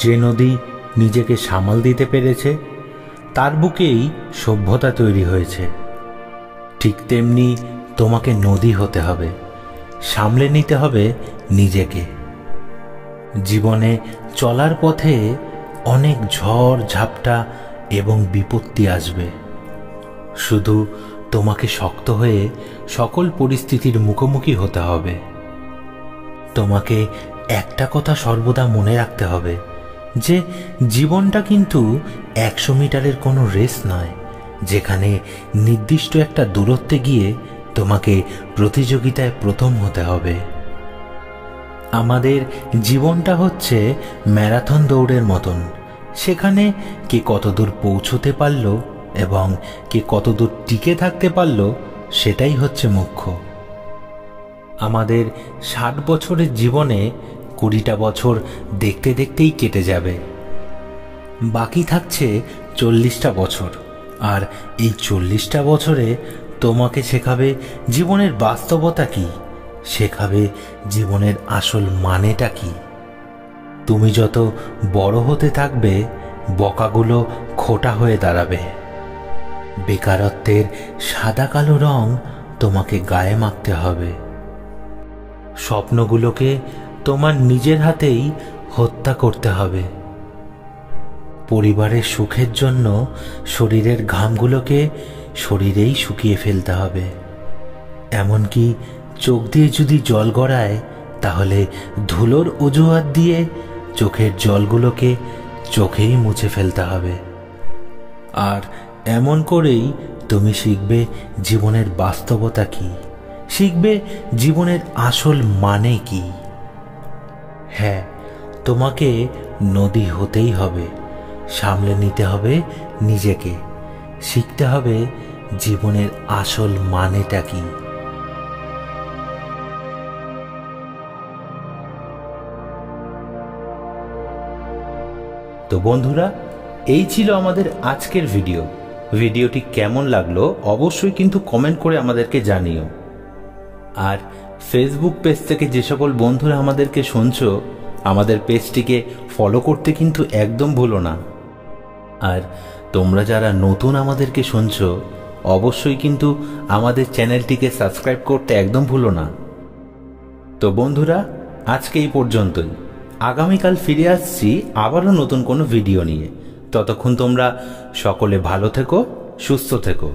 যে নদী নিজেকে সামাল দিতে পেরেছে তার বুকেই সভ্যতা তৈরি হয়েছে। ঠিক তেমনি তোমাকে নদী হতে হবে, সামলে নিতে হবে নিজেকে। জীবনে চলার পথে অনেক ঝড় ঝাপটা এবং বিপত্তি আসবে। শুধু তোমাকে শক্ত হয়ে সকল পরিস্থিতির মুখোমুখি হতে হবে। তোমাকে একটা কথা সর্বদা মনে রাখতে হবে যে জীবনটা কিন্তু 100 মিটারের কোনো রেস নয়, যেখানে নির্দিষ্ট একটা দূরত্বে গিয়ে তোমাকে প্রতিযোগিতায় প্রথম হতে হবে। আমাদের জীবনটা হচ্ছে ম্যারাথন দৌড়ের মতন। সেখানে কে কতদূর পৌঁছতে পারল এবং কে কতদূর টিকে থাকতে পারল সেটাই হচ্ছে মুখ্য। আমাদের 60 বছরের জীবনে 20টা বছর দেখতে দেখতেই কেটে যাবে। বাকি থাকছে 40টা বছর, আর এই 40টা বছরে তোমাকে শেখাবে জীবনের বাস্তবতা কি, শেখাবে জীবনের আসল মানেটা কি। তুমি যত বড় হতে থাকবে বকাগুলো খোঁটা হয়ে দাঁড়াবে। বেকারত্বের সাদা কালো রং তোমাকে গায়ে মাখতে হবে। স্বপ্নগুলোকে তোমার নিজের হাতেই হত্যা করতে হবে। পরিবারের সুখের জন্য শরীরের ঘামগুলোকে শরীরেই শুকিয়ে ফেলতে হবে। এমনকি চোখ দিয়ে যদি জল গড়ায় তাহলে ধুলোর অজুহাত দিয়ে চোখের জলগুলোকে চোখেই মুছে ফেলতে হবে। আর এমন করেই তুমি শিখবে জীবনের বাস্তবতা কি, শিখবে জীবনের আসল মানে কি। হ্যাঁ, তোমাকে নদী হতেই হবে, সামলে নিতে হবে নিজেকে, শিখতে হবে জীবনের আসল মানেটা কি। তো বন্ধুরা, এই ছিল আমাদের আজকের ভিডিওটি কেমন লাগলো অবশ্যই কিন্তু কমেন্ট করে আমাদেরকে জানিও। আর ফেসবুক পেজ থেকে যে সকল বন্ধুরা আমাদেরকে শুনছো, আমাদের পেজটিকে ফলো করতে কিন্তু একদম ভুলো না। আর তোমরা যারা নতুন আমাদেরকে শুনছো অবশ্যই কিন্তু আমাদের চ্যানেলটিকে সাবস্ক্রাইব করতে একদম ভুলো না। তো বন্ধুরা, আজকে এই পর্যন্তই। আগামীকাল ফিরে আসছি আবারও নতুন কোনো ভিডিও নিয়ে। ততক্ষণ তোমরা সকলে ভালো থেকো, সুস্থ থেকো।